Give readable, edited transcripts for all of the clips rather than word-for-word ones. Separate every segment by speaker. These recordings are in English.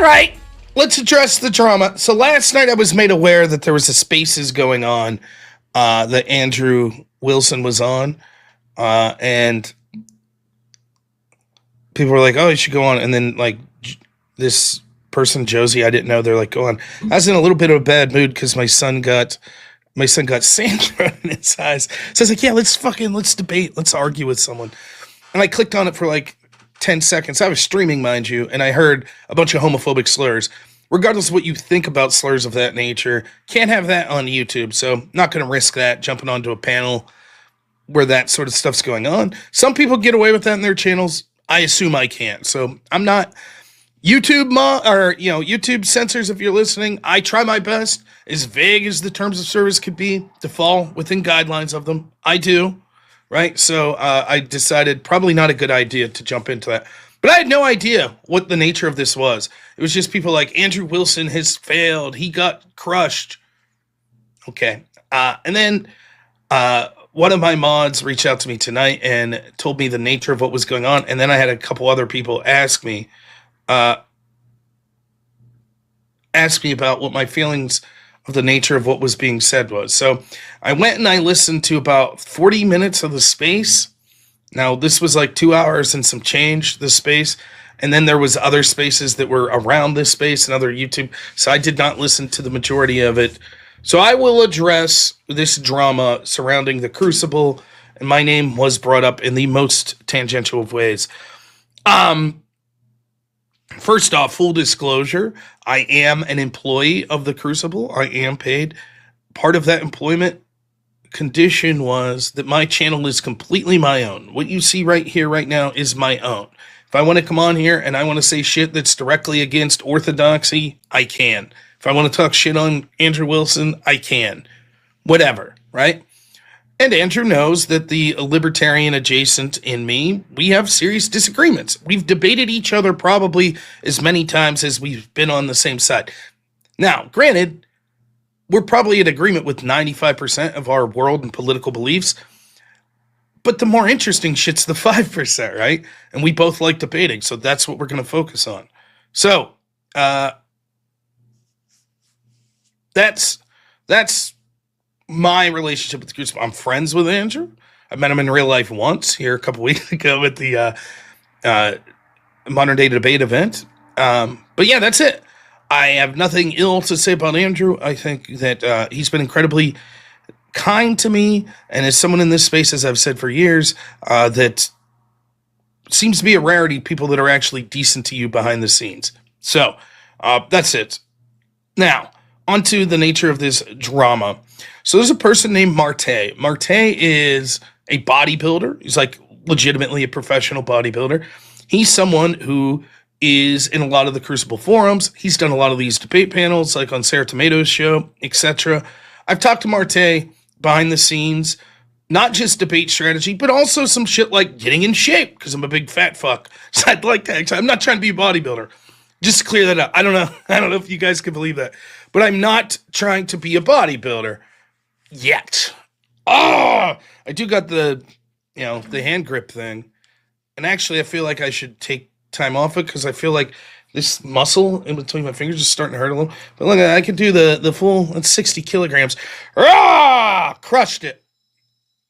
Speaker 1: right, let's address the drama. So last night I was made aware that there was a Spaces going on that Andrew Wilson was on, and people were like, "Oh, you should go on." And then like this person, Josie, I didn't know, they're like, "Go on." I was in a little bit of a bad mood because my son got sand thrown in his eyes. So I was like, "Yeah, let's debate, let's argue with someone." And I clicked on it for like 10 seconds. I was streaming, mind you, and I heard a bunch of homophobic slurs. Regardless of what you think about slurs of that nature, can't have that on YouTube, so not going to risk that, jumping onto a panel where that sort of stuff's going on. Some people get away with that in their channels. I assume I can't, so I'm not. YouTube YouTube censors, if you're listening, I try my best, as vague as the terms of service could be, to fall within guidelines of them. I do. Right, so I decided probably not a good idea to jump into that. But I had no idea what the nature of this was. It was just people like, Andrew Wilson has failed. He got crushed. Okay. And then one of my mods reached out to me tonight and told me the nature of what was going on. And then I had a couple other people ask me about what my feelings of the nature of what was being said was. So I went and I listened to about 40 minutes of the space. Now, this was like 2 hours and some change, the space. And then there was other spaces that were around this space and other YouTube. So I did not listen to the majority of it. So I will address this drama surrounding the Crucible. And my name was brought up in the most tangential of ways. First off, full disclosure, I am an employee of the Crucible. I am paid. Part of that employment condition was that my channel is completely my own. What you see right here, right now, is my own. If I want to come on here and I want to say shit that's directly against orthodoxy, I can. If I want to talk shit on Andrew Wilson, I can. Whatever, right? And Andrew knows that the libertarian adjacent in me, we have serious disagreements. We've debated each other probably as many times as we've been on the same side. Now, granted, we're probably in agreement with 95% of our world and political beliefs, but the more interesting shit's the 5%, right? And we both like debating, so that's what we're going to focus on. So, that's my relationship with the Crucible. I'm friends with Andrew. I met him in real life once here a couple weeks ago at the Modern Day Debate event. But yeah, that's it. I have nothing ill to say about Andrew. I think that he's been incredibly kind to me, and as someone in this space, as I've said for years, that seems to be a rarity, people that are actually decent to you behind the scenes. So, that's it. Now, onto the nature of this drama. So there's a person named Martae. Martae is a bodybuilder. He's like legitimately a professional bodybuilder. He's someone who is in a lot of the Crucible forums. He's done a lot of these debate panels, like on Sarah Tomato's show, etc. I've talked to Martae behind the scenes, not just debate strategy, but also some shit like getting in shape, because I'm a big fat fuck. So I'd like to, I'm not trying to be a bodybuilder. Just to clear that up. I don't know if you guys can believe that, but I'm not trying to be a bodybuilder yet. I do got the hand grip thing. And actually, I feel like I should take time off it because I feel like this muscle in between my fingers is starting to hurt a little. But look, I can do the full, that's 60 kilograms. Crushed it.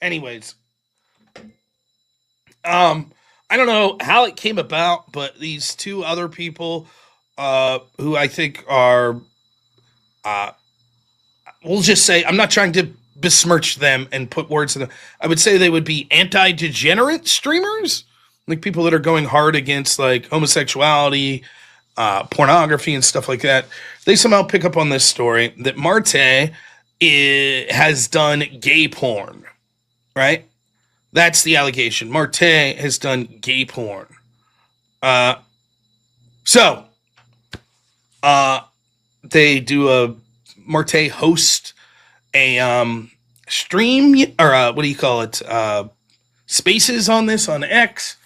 Speaker 1: Anyways. I don't know how it came about, but these two other people who I think are, we'll just say, I'm not trying to besmirch them and put words in them. I would say they would be anti-degenerate streamers, like people that are going hard against like homosexuality, pornography and stuff like that. They somehow pick up on this story that Martae has done gay porn, right? That's the allegation. Martae has done gay porn. So they do Martae host a stream, or what do you call it? Spaces on this on X.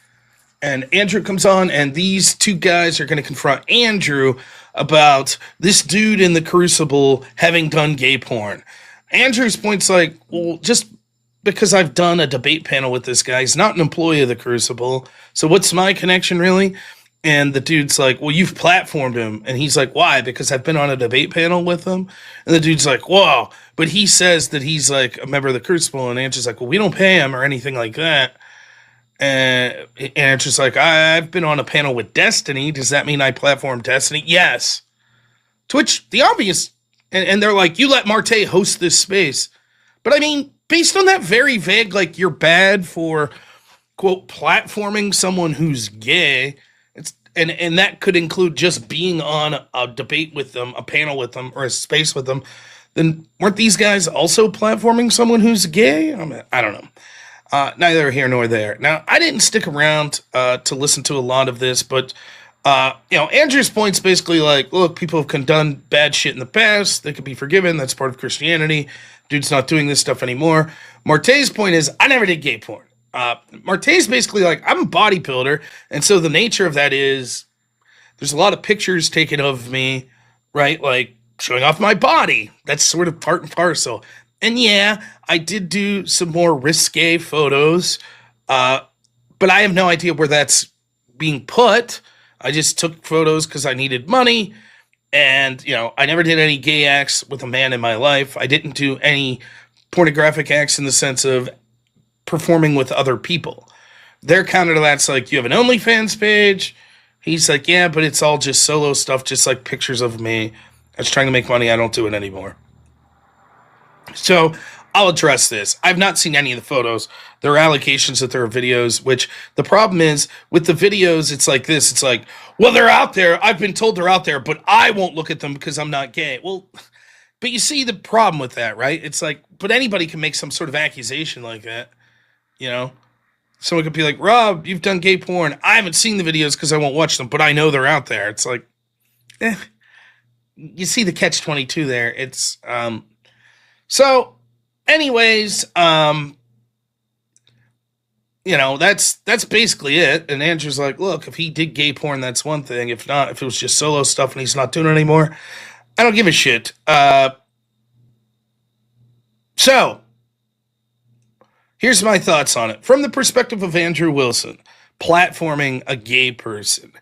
Speaker 1: And Andrew comes on, and these two guys are going to confront Andrew about this dude in the Crucible having done gay porn. Andrew's point's like, well, just because I've done a debate panel with this guy, he's not an employee of the Crucible. So what's my connection really? And the dude's like, well, you've platformed him. And he's like, why? Because I've been on a debate panel with him. And the dude's like, whoa. But he says that he's like a member of the Crucible. And Andrew's like, well, we don't pay him or anything like that. And Andrew's like, I've been on a panel with Destiny. Does that mean I platformed Destiny? Yes. To which the obvious, and they're like, you let Martae host this space. But I mean, based on that very vague, like, you're bad for, quote, platforming someone who's gay, and that could include just being on a debate with them, a panel with them, or a space with them, then weren't these guys also platforming someone who's gay? I don't know. Neither here nor there. Now, I didn't stick around to listen to a lot of this, but Andrew's point's basically like, look, people have done bad shit in the past. They could be forgiven. That's part of Christianity. Dude's not doing this stuff anymore. Martae's point is, I never did gay porn. Martae's basically like, I'm a bodybuilder, and so the nature of that is there's a lot of pictures taken of me, right? Like, showing off my body. That's sort of part and parcel. And yeah, I did do some more risque photos, but I have no idea where that's being put. I just took photos because I needed money, and, I never did any gay acts with a man in my life. I didn't do any pornographic acts in the sense of performing with other people. Their counter to that's like, you have an OnlyFans page? He's like, yeah, but it's all just solo stuff, just like pictures of me. I was trying to make money. I don't do it anymore. So I'll address this. I've not seen any of the photos. There are allegations that there are videos, which the problem is with the videos, it's like this. It's like, well, they're out there. I've been told they're out there, but I won't look at them because I'm not gay. Well, but you see the problem with that, right? It's like, but anybody can make some sort of accusation like that. Someone could be like, Rob, you've done gay porn. I haven't seen the videos because I won't watch them, but I know they're out there. It's like, you see the catch-22 there. It's, so anyways, that's basically it. And Andrew's like, look, if he did gay porn, that's one thing. If not, if it was just solo stuff and he's not doing it anymore, I don't give a shit. So here's my thoughts on it. From the perspective of Andrew Wilson, platforming a gay person.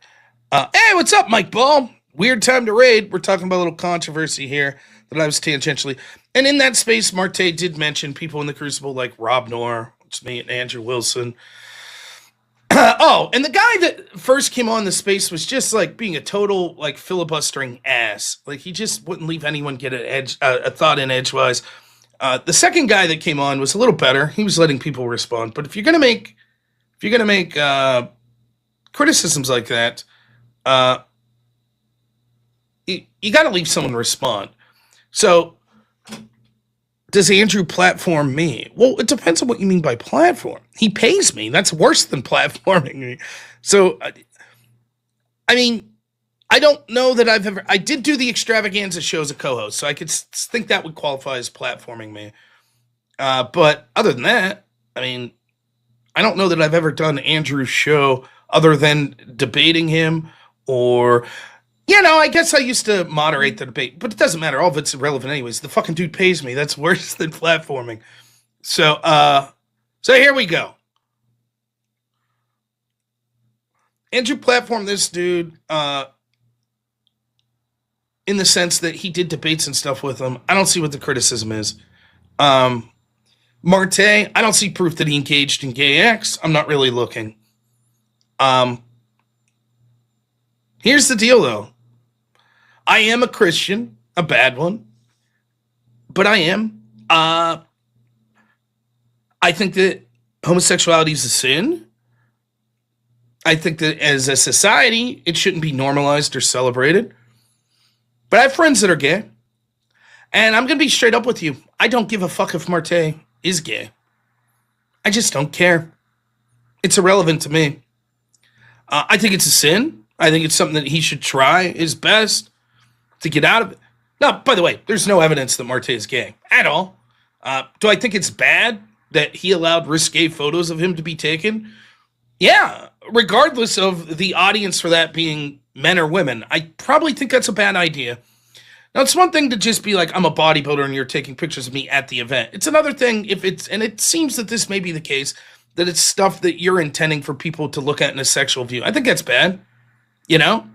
Speaker 1: Hey, what's up, Mike Ball? Weird time to raid. We're talking about a little controversy here that I was tangentially. And in that space, Martae did mention people in the Crucible like Rob Noor, which is me, and Andrew Wilson. And the guy that first came on the space was just like being a total like filibustering ass. Like, he just wouldn't leave anyone get a thought in edgewise. The second guy that came on was a little better. He was letting people respond. But if you're gonna make criticisms like that, you got to leave someone respond. So, does Andrew platform me? Well, it depends on what you mean by platform. He pays me. That's worse than platforming me. So, I mean, I don't know that I did do the extravaganza show as a co-host, so I could think that would qualify as platforming me. But other than that, I mean, I don't know that I've ever done Andrew's show other than debating him or, I guess I used to moderate the debate, but it doesn't matter. All of it's irrelevant anyways. The fucking dude pays me. That's worse than platforming. So here we go. Andrew platformed this dude, in the sense that he did debates and stuff with him. I don't see what the criticism is. Martae, I don't see proof that he engaged in gay acts. I'm not really looking. Here's the deal, though. I am a Christian, a bad one, but I am. I think that homosexuality is a sin. I think that as a society, it shouldn't be normalized or celebrated. But I have friends that are gay. And I'm going to be straight up with you. I don't give a fuck if Martae is gay. I just don't care. It's irrelevant to me. I think it's a sin. I think it's something that he should try his best to get out of it. Now, by the way, there's no evidence that Martae is gay at all. Do I think it's bad that he allowed risque photos of him to be taken? Yeah, regardless of the audience for that being men or women, I probably think that's a bad idea. Now, it's one thing to just be like, I'm a bodybuilder and you're taking pictures of me at the event. It's another thing if it's, and it seems that this may be the case, that it's stuff that you're intending for people to look at in a sexual view. I think that's bad. You know,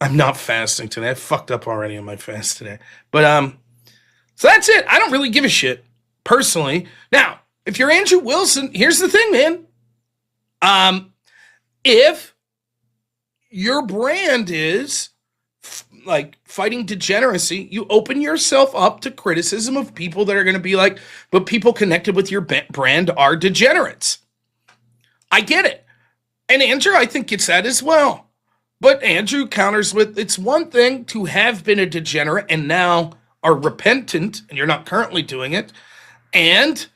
Speaker 1: I'm not fasting today. I fucked up already on my fast today. But so that's it. I don't really give a shit personally. Now, if you're Andrew Wilson, here's the thing, man. If your brand is like fighting degeneracy, you open yourself up to criticism of people that are going to be like, but people connected with your brand are degenerates. I get it. And Andrew, I think, gets that as well. But Andrew counters with, it's one thing to have been a degenerate and now are repentant, and you're not currently doing it. And,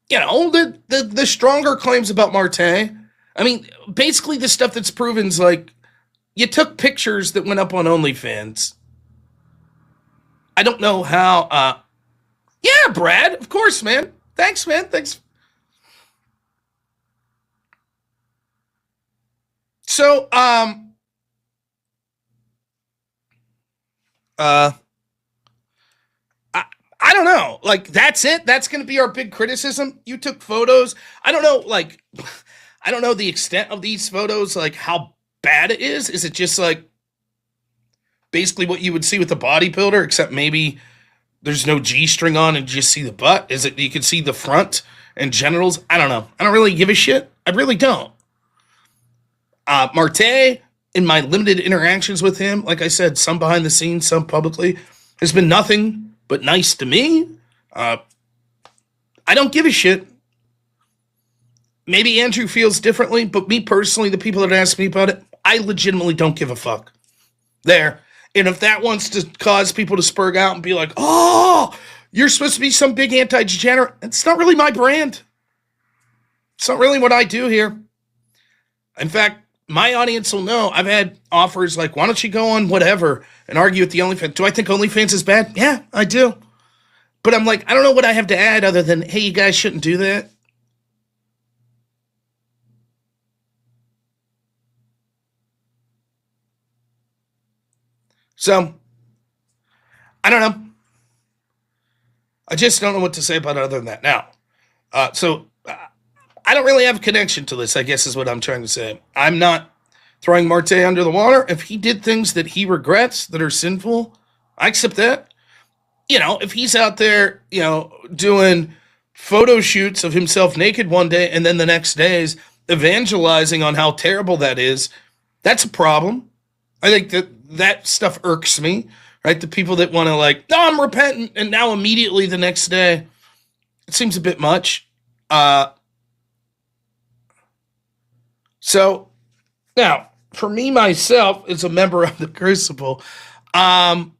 Speaker 1: you know, the stronger claims about Martae. I mean, basically the stuff that's proven is like, you took pictures that went up on OnlyFans. I don't know how, yeah, Brad, of course, man. Thanks, man. Thanks. So, uh, I don't know. Like, that's it. That's going to be our big criticism. You took photos. I don't know. Like, I don't know the extent of these photos. Like, how bad it is. Is it just like basically what you would see with the bodybuilder, except maybe there's no G string on and you just see the butt? Is it you can see the front and genitals? I don't know. I don't really give a shit. I really don't. Martae, in my limited interactions with him, like I said, some behind the scenes, some publicly, has been nothing but nice to me. I don't give a shit. Maybe Andrew feels differently, but me personally, the people that ask me about it, I legitimately don't give a fuck. There. And if that wants to cause people to spurg out and be like, oh, you're supposed to be some big anti-degenerate, it's not really my brand. It's not really what I do here. In fact, my audience will know I've had offers like, why don't you go on whatever and argue with the OnlyFans? Do I think OnlyFans is bad? Yeah, I do. But I'm like, I don't know what I have to add other than, hey, you guys shouldn't do that. So, I don't know. I just don't know what to say about it other than that. Now, I don't really have a connection to this, I guess is what I'm trying to say. I'm not throwing Martae under the water. If he did things that he regrets that are sinful, I accept that. You know, if he's out there, you know, doing photo shoots of himself naked one day and then the next day is evangelizing on how terrible that is, that's a problem. I think that stuff irks me, right? The people that want to like, no, I'm repentant, and now immediately the next day, it seems a bit much. So now, for me myself, as a member of the Crucible, I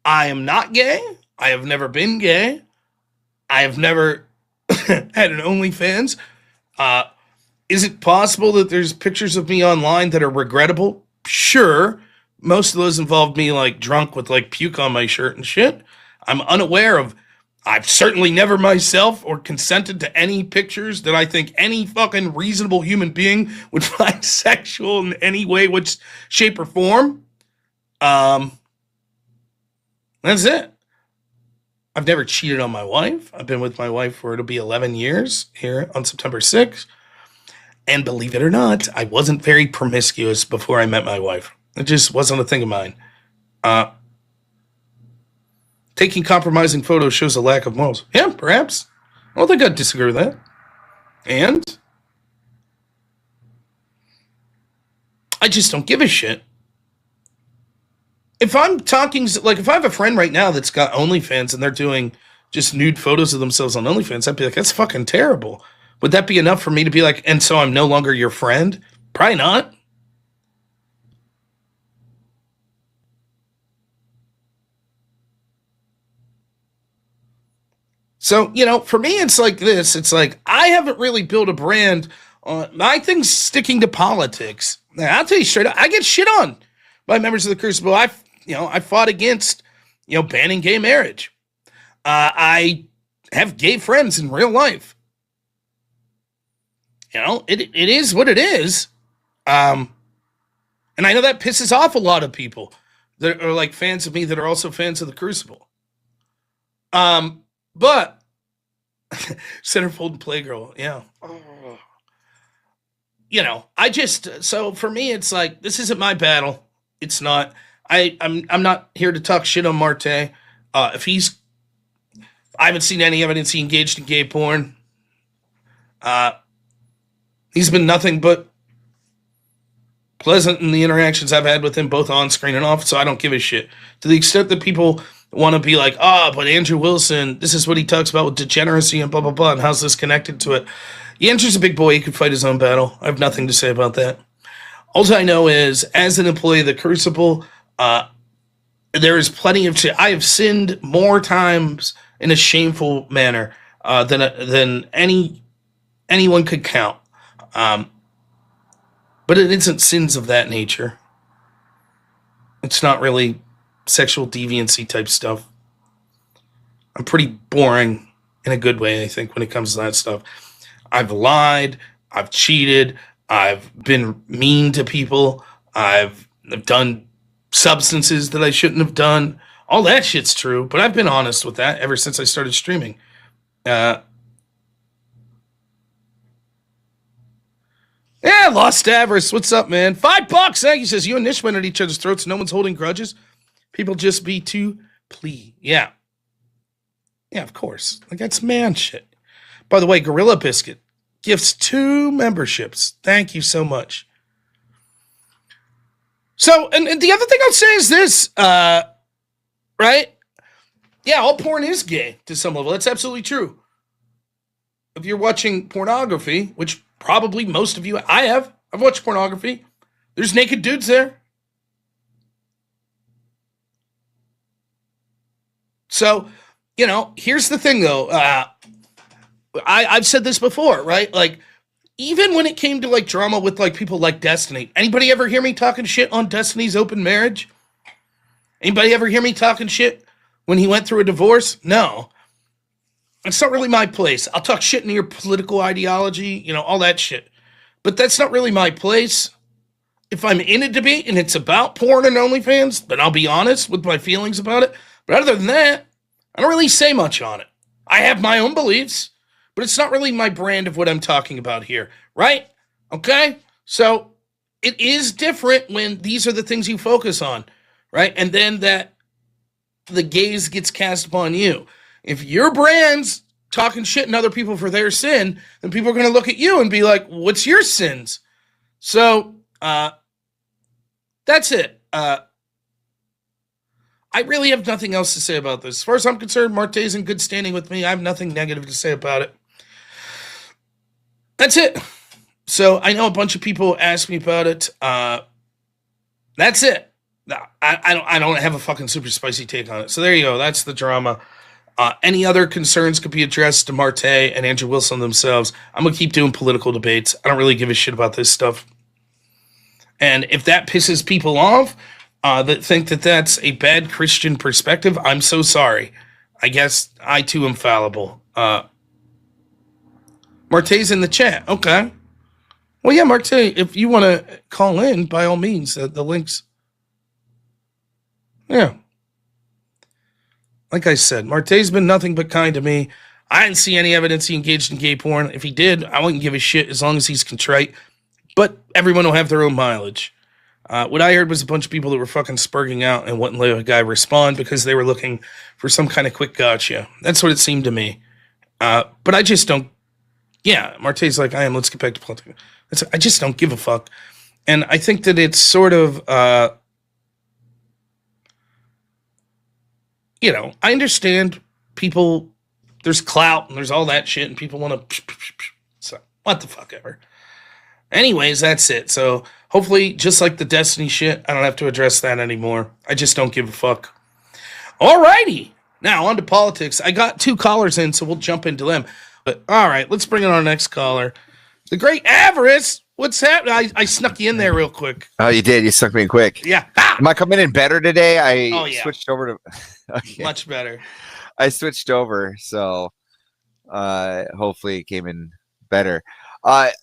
Speaker 1: am not gay. I have never been gay. I have never had an OnlyFans. Is it possible that there's pictures of me online that are regrettable? Sure. Most of those involved me like drunk with like puke on my shirt and shit. I'm unaware of. I've certainly never myself or consented to any pictures that I think any fucking reasonable human being would find sexual in any way, which shape or form. That's it. I've never cheated on my wife. I've been with my wife for it'll be 11 years here on September 6th. And believe it or not, I wasn't very promiscuous before I met my wife. It just wasn't a thing of mine. Taking compromising photos shows a lack of morals. Yeah, perhaps. I don't think I'd disagree with that. And I just don't give a shit. If I'm talking, like if I have a friend right now that's got OnlyFans and they're doing just nude photos of themselves on OnlyFans, I'd be like, that's fucking terrible. Would that be enough for me to be like, and so I'm no longer your friend? Probably not. So, you know, for me, it's like this. It's like, I haven't really built a brand on my thing's sticking to politics. Now, I'll tell you straight up, I get shit on by members of the Crucible. I fought against, banning gay marriage. I have gay friends in real life. It is what it is. And I know that pisses off a lot of people that are like fans of me that are also fans of the Crucible. But centerfold and playgirl, yeah. I just, so for me, it's like, this isn't my battle. It's not. I'm not here to talk shit on Martae. If he's, I haven't seen any evidence he engaged in gay porn. He's been nothing but pleasant in the interactions I've had with him, both on screen and off, so I don't give a shit. To the extent that people want to be like, but Andrew Wilson, this is what he talks about with degeneracy and blah, blah, blah, and how's this connected to it? Yeah, Andrew's a big boy. He could fight his own battle. I have nothing to say about that. All I know is, as an employee of the Crucible, there is plenty of shit. I have sinned more times in a shameful manner than anyone could count. But it isn't sins of that nature. It's not really sexual deviancy type stuff. I'm pretty boring in a good way, I think, when it comes to that stuff. I've lied. I've cheated. I've been mean to people. I've done substances that I shouldn't have done. All that shit's true, but I've been honest with that ever since I started streaming. Yeah, Lost Avarice. What's up, man? $5. Thank you. Says, you and Nish went at each other's throats. No one's holding grudges. People just be too plea. Yeah. Yeah, of course. Like, that's man shit. By the way, Gorilla Biscuit gifts 2 memberships. Thank you so much. So, and the other thing I'll say is this, right? Yeah, all porn is gay to some level. That's absolutely true. If you're watching pornography, which probably most of you, I've watched pornography. There's naked dudes there. So, here's the thing though. I've said this before, right? Like, even when it came to like drama with like people like Destiny, anybody ever hear me talking shit on Destiny's open marriage? Anybody ever hear me talking shit when he went through a divorce? No. It's not really my place. I'll talk shit into your political ideology, all that shit. But that's not really my place. If I'm in a debate and it's about porn and OnlyFans, then I'll be honest with my feelings about it. But other than that, I don't really say much on it. I have my own beliefs, but it's not really my brand of what I'm talking about here, right? Okay? So it is different when these are the things you focus on, right? And then that the gaze gets cast upon you. If your brand's talking shit and other people for their sin, then people are going to look at you and be like, what's your sins? So, that's it. I really have nothing else to say about this. As far as I'm concerned, Martae's in good standing with me. I have nothing negative to say about it. That's it. So, I know a bunch of people asked me about it. That's it. I don't have a fucking super spicy take on it. So there you go. That's the drama. Any other concerns could be addressed to Martae and Andrew Wilson themselves. I'm going to keep doing political debates. I don't really give a shit about this stuff. And if that pisses people off that think that that's a bad Christian perspective, I'm so sorry. I guess I too am fallible. Martae's in the chat. Okay. Well, yeah, Martae, if you want to call in, by all means, the links. Yeah. Like I said, Martae's been nothing but kind to me. I didn't see any evidence he engaged in gay porn. If he did, I wouldn't give a shit as long as he's contrite. But everyone will have their own mileage. What I heard was a bunch of people that were fucking spurging out and wouldn't let a guy respond because they were looking for some kind of quick gotcha. That's what it seemed to me. But I just don't. Yeah, Martae's like, I am. Let's get back to politics. I just don't give a fuck. And I think that it's sort of... I understand people, there's clout and there's all that shit and people want to, so what the fuck ever. Anyways, that's it. So hopefully, just like the Destiny shit, I don't have to address that anymore. I just don't give a fuck. Alrighty. Now, on to politics. I got 2 callers in, so we'll jump into them. But all right, let's bring in our next caller. The great Avarice. What's happening? I snuck you in there real quick.
Speaker 2: Oh, you did? You snuck me in quick.
Speaker 1: Yeah.
Speaker 2: Am I coming in better today? I switched over to...
Speaker 1: Okay. Much better.
Speaker 2: I switched over, so hopefully it came in better.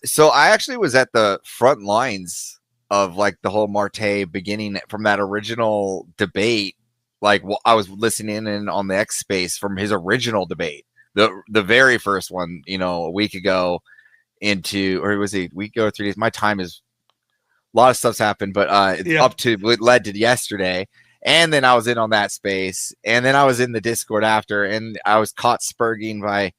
Speaker 2: So I actually was at the front lines of like the whole Martae beginning from that original debate like, well, I was listening in on the X Space from his original debate, the very first one, you know, a week ago or was it a week ago or 3 days? My time is a lot of stuff's happened, but up to what led to yesterday. And then I was in on that space, and then I was in the Discord after, and I was caught spurging by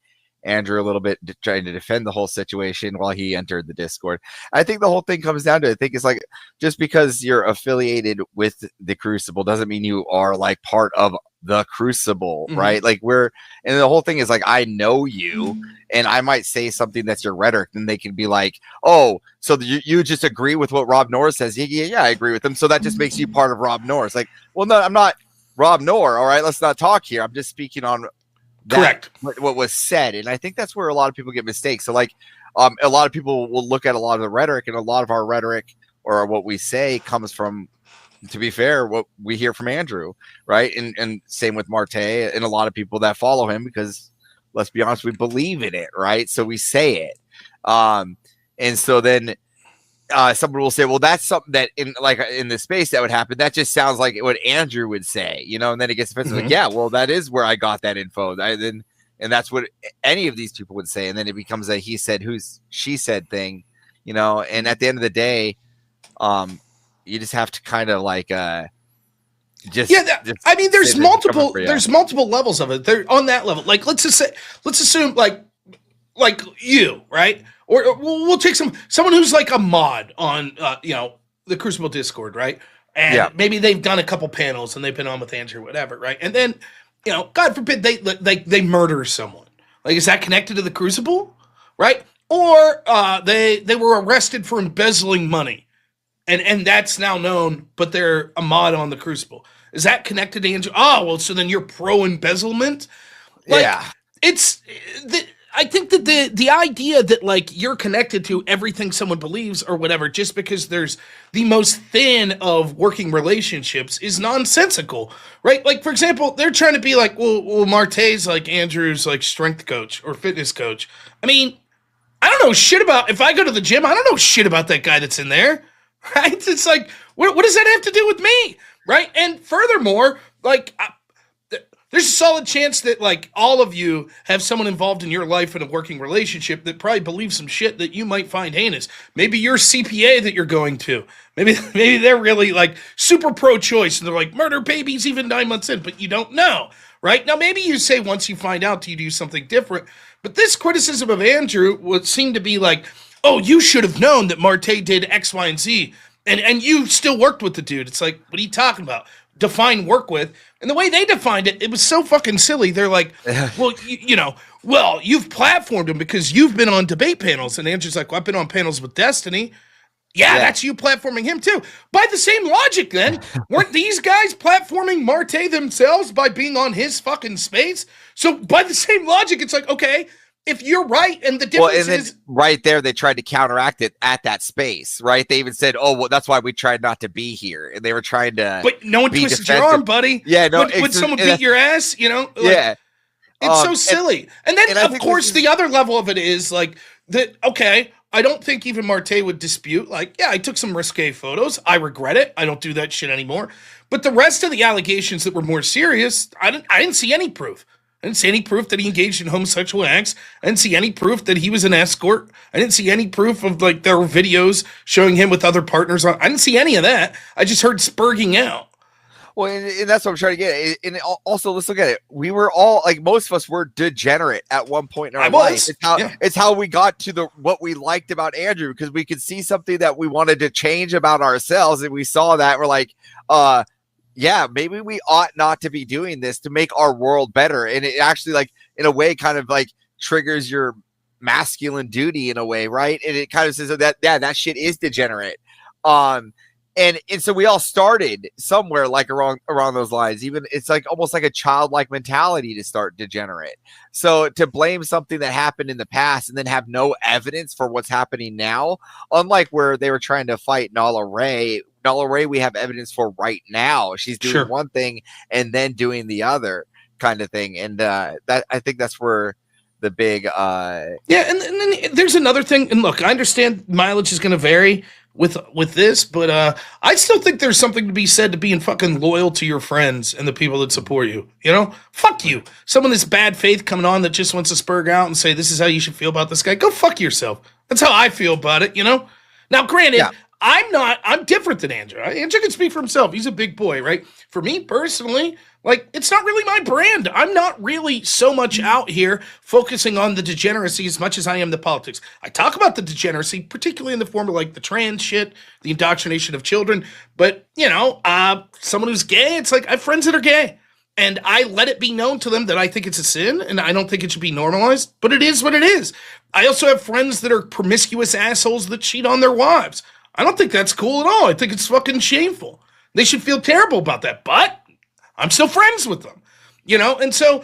Speaker 2: Andrew a little bit, trying to defend the whole situation while he entered the Discord. I think the whole thing comes down to, I think it's like, just because you're affiliated with the Crucible doesn't mean you are like part of the Crucible, right? Like and the whole thing is like, I know you, and I might say something that's your rhetoric, and they can be like, oh, so you just agree with what Rob Norris says. Yeah, I agree with him. So that just makes you part of Rob Norris. Like, well, no, I'm not Rob Norris. All right, let's not talk here. I'm just speaking on
Speaker 1: correct
Speaker 2: what was said. And I think that's where a lot of people get mistakes. So like, a lot of people will look at a lot of the rhetoric, and a lot of our rhetoric or what we say comes from, to be fair, what we hear from Andrew, right? And same with Martae and a lot of people that follow him, because let's be honest, we believe in it, right? So we say it. And so then someone will say, well, that's something that in the space that would happen. That just sounds like what Andrew would say, you know, and then it gets offensive. Like, yeah, well, that is where I got that info. And that's what any of these people would say. And then it becomes a he said, she said thing, you know, and at the end of the day, you just have to kind of like, I mean,
Speaker 1: there's multiple levels of it. They're on that level. Like, let's assume like you, right? Or we'll take someone who's like a mod on, you know, the Crucible Discord, right? And maybe they've done a couple panels and they've been on with Andrew, whatever, right? And then, you know, God forbid they murder someone. Like, is that connected to the Crucible, right? Or they were arrested for embezzling money, and that's now known, but they're a mod on the Crucible. Is that connected to Andrew? Oh, well, so then you're pro embezzlement. Like, I think that the idea that like you're connected to everything someone believes or whatever just because there's the most thin of working relationships is nonsensical, right? Like, for example, they're trying to be like, well, Martae's like Andrew's like strength coach or fitness coach. I mean, I don't know shit about, if I go to the gym, I don't know shit about that guy that's in there, right? It's like, what does that have to do with me, right? And furthermore, like, there's a solid chance that like all of you have someone involved in your life in a working relationship that probably believes some shit that you might find heinous. Maybe your CPA that you're going to, maybe they're really like super pro-choice and they're like murder babies even 9 months in, but you don't know, right? Now maybe you say once you find out you do something different, but this criticism of Andrew would seem to be like, oh, you should have known that Martae did X, Y, and Z, and you still worked with the dude. It's like, what are you talking about? Define work with. And the way they defined it, it was so fucking silly. They're like, well, you know, well, you've platformed him because you've been on debate panels. And Andrew's like, well, I've been on panels with Destiny. Yeah, that's you platforming him too. By the same logic, then, weren't these guys platforming Martae themselves by being on his fucking space? So by the same logic, it's like, okay, if you're right, and the difference is
Speaker 2: right there, they tried to counteract it at that space, right? They even said, "Oh, well, that's why we tried not to be here," and they were trying to.
Speaker 1: But no one twisted your arm, buddy.
Speaker 2: Yeah, no.
Speaker 1: Would someone beat your ass? You know? Like, it's so silly. And then, of course, the other level of it is like that. Okay, I don't think even Martae would dispute. Like, yeah, I took some risque photos. I regret it. I don't do that shit anymore. But the rest of the allegations that were more serious, I didn't see any proof. I didn't see any proof that he engaged in homosexual acts. I didn't see any proof that he was an escort. I didn't see any proof of like there were videos showing him with other partners. I didn't see any of that. I just heard spurging out.
Speaker 2: Well, and that's what I'm trying to get. And also, let's look at it. We were all like, most of us were degenerate at one point in our life. It's how we got to what we liked about Andrew, because we could see something that we wanted to change about ourselves, and we saw that we're like, yeah, maybe we ought not to be doing this to make our world better. And it actually, like, in a way, kind of like triggers your masculine duty in a way, right? And it kind of says that, yeah, that shit is degenerate. And so we all started somewhere like around those lines. Even it's like almost like a childlike mentality to start degenerate. So to blame something that happened in the past and then have no evidence for what's happening now, unlike where they were trying to fight Nala Ray, we have evidence for right now. She's doing one thing and then doing the other kind of thing. And that, I think that's where big
Speaker 1: Yeah, and then there's another thing. And look, I understand mileage is going to vary with this, but I still think there's something to be said to being fucking loyal to your friends and the people that support you. You know, fuck you. Someone that's bad faith coming on that just wants to spurg out and say this is how you should feel about this guy. Go fuck yourself. That's how I feel about it. You know. Now, granted,
Speaker 2: Yeah.
Speaker 1: I'm different than Andrew. Andrew can speak for himself. He's a big boy, right? For me personally, like, it's not really my brand. I'm not really so much out here focusing on the degeneracy as much as I am the politics. I talk about the degeneracy, particularly in the form of like the trans shit, the indoctrination of children. But, you know, someone who's gay, it's like I have friends that are gay. And I let it be known to them that I think it's a sin and I don't think it should be normalized, but it is what it is. I also have friends that are promiscuous assholes that cheat on their wives. I don't think that's cool at all. I think it's fucking shameful. They should feel terrible about that, but I'm still friends with them, you know? And so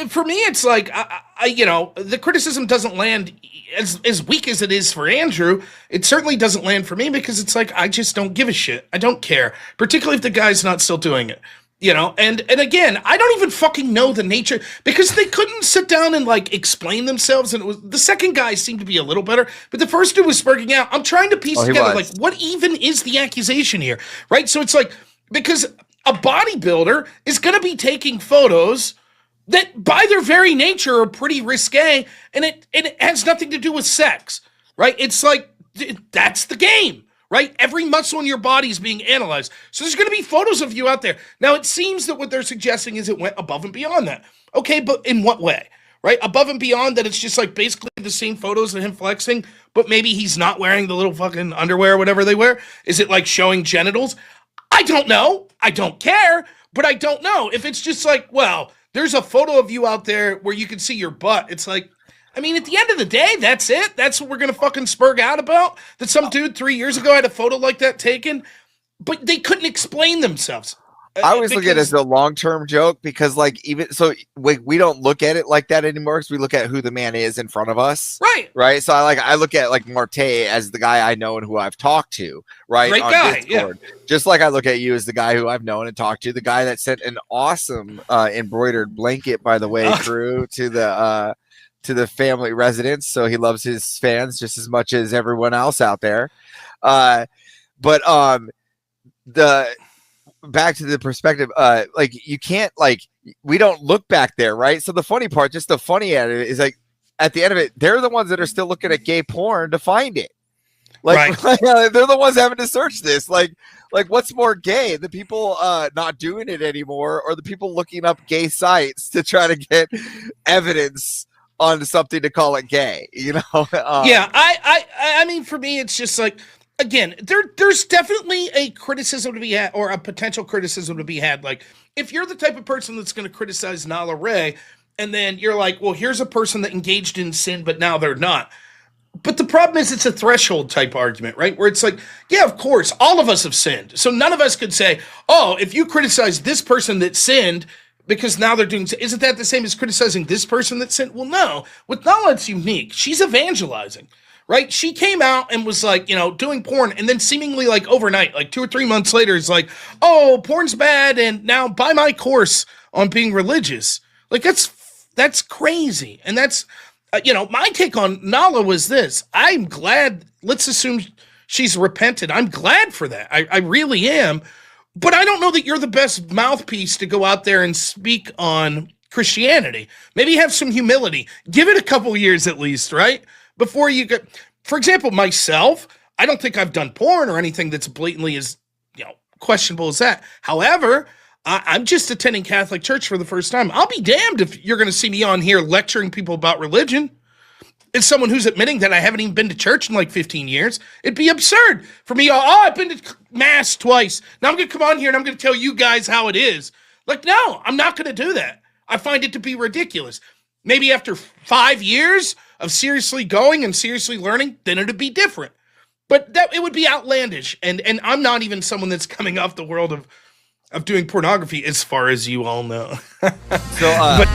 Speaker 1: for me, it's like, I you know, the criticism doesn't land as weak as it is for Andrew. It certainly doesn't land for me because it's like, I just don't give a shit. I don't care, particularly if the guy's not still doing it. You know, and again, I don't even fucking know the nature because they couldn't sit down and like explain themselves. And it was the second guy seemed to be a little better, but the first dude was spurging out. I'm trying to piece together like what even is the accusation here, right? So it's like because a bodybuilder is going to be taking photos that by their very nature are pretty risque, and it has nothing to do with sex, right? It's like that's the game. Right? Every muscle in your body is being analyzed. So there's going to be photos of you out there. Now, it seems that what they're suggesting is it went above and beyond that. Okay, but in what way? Right? Above and beyond that it's just like basically the same photos of him flexing, but maybe he's not wearing the little fucking underwear or whatever they wear. Is it like showing genitals? I don't know. I don't care, but I don't know. If it's just like, well, there's a photo of you out there where you can see your butt. It's like, I mean, at the end of the day, that's it. That's what we're going to fucking spurg out about. That some dude 3 years ago had a photo like that taken, but they couldn't explain themselves.
Speaker 2: I always look at it as a long-term joke because, like, even so, we don't look at it like that anymore because we look at who the man is in front of us, right. So I look at like Martae as the guy I know and who I've talked to, right,
Speaker 1: great
Speaker 2: on
Speaker 1: guy,
Speaker 2: Discord. Yeah. Just like I look at you as the guy who I've known and talked to, the guy that sent an awesome embroidered blanket, by the way, Drew, to the family residence. So he loves his fans just as much as everyone else out there. But the back to the perspective, like you can't like we don't look back there, right? So the funny part, just the funny at it is like at the end of it, they're the ones that are still looking at gay porn to find it. Like they're the ones having to search this. Like what's more gay? The people not doing it anymore, or the people looking up gay sites to try to get evidence on something to call it gay, you know?
Speaker 1: Yeah, I mean, for me, it's just like, again, there's definitely a criticism to be had, or a potential criticism to be had. Like, if you're the type of person that's going to criticize Nala Ray, and then you're like, well, here's a person that engaged in sin, but now they're not. But the problem is it's a threshold type argument, right? Where it's like, yeah, of course, all of us have sinned. So none of us could say, oh, if you criticize this person that sinned, because now they're doing, isn't that the same as criticizing this person that sent? Well, no. With Nala, it's unique. She's evangelizing, right? She came out and was like, you know, doing porn, and then seemingly like overnight, like 2 or 3 months later, it's like, oh, porn's bad, and now buy my course on being religious. Like, that's crazy. And that's, you know, my take on Nala was this. I'm glad, let's assume she's repented. I'm glad for that. I really am. But I don't know that you're the best mouthpiece to go out there and speak on Christianity. Maybe have some humility. Give it a couple years at least, right? Before you get, for example, myself, I don't think I've done porn or anything that's blatantly as, you know, questionable as that. However, I'm just attending Catholic Church for the first time. I'll be damned if you're going to see me on here lecturing people about religion. As someone who's admitting that I haven't even been to church in like 15 years, it'd be absurd for me. Oh, I've been to mass twice. Now I'm going to come on here and I'm going to tell you guys how it is. Like, no, I'm not going to do that. I find it to be ridiculous. Maybe after 5 years of seriously going and seriously learning, then it'd be different. But that it would be outlandish. And I'm not even someone that's coming off the world of doing pornography, as far as you all know.
Speaker 2: So, but